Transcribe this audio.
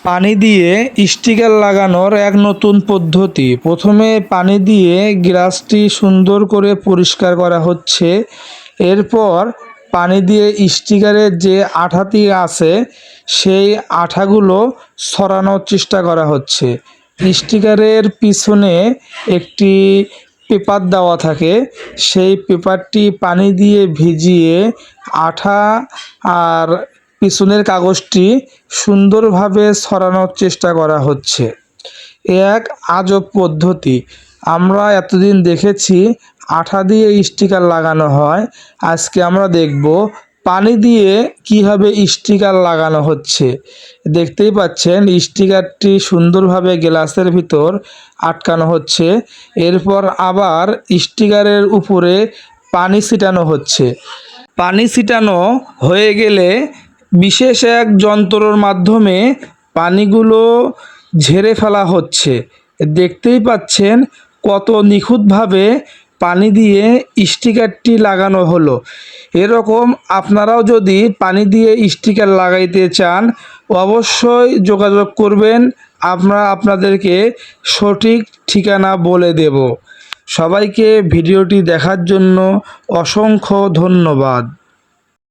পানি দিয়ে স্টিকার লাগানোর এক নতুন পদ্ধতি। প্রথমে পানি দিয়ে গ্লাসটি সুন্দর করে পরিষ্কার করা হচ্ছে। এরপর পানি দিয়ে স্টিকারের যে আঠাটি আছে সেই আঠাগুলো সরানোর চেষ্টা করা হচ্ছে। স্টিকারের পিছনে একটি পেপার দেওয়া থাকে, সেই পেপারটি পানি দিয়ে ভিজিয়ে আঠা আর পিছনের কাগজটি সুন্দরভাবে সরানোর চেষ্টা করা হচ্ছে। এক আজব পদ্ধতি। আমরা এতদিন দেখেছি আঠা দিয়ে স্টিকার লাগানো হয়, আজকে আমরা দেখব পানি দিয়ে কিভাবে স্টিকার লাগানো হচ্ছে। দেখতেই পাচ্ছেন স্টিকারটি সুন্দরভাবে গ্লাসের ভিতর আটকানো হচ্ছে। এরপর আবার স্টিকারের উপরে পানি ছিটানো হচ্ছে। পানি ছিটানো হয়ে গেলে বিশেষ এক যন্ত্রের মাধ্যমে পানিগুলো ঝেড়ে ফেলা হচ্ছে। দেখতেই পাচ্ছেন কত নিখুঁতভাবে পানি দিয়ে স্টিকারটি লাগানো হলো। এরকম আপনারাও যদি পানি দিয়ে স্টিকার লাগাইতে চান অবশ্যই যোগাযোগ করবেন, আমরা আপনাদেরকে সঠিক ঠিকানা বলে দেব। সবাইকে ভিডিওটি দেখার জন্য অসংখ্য ধন্যবাদ।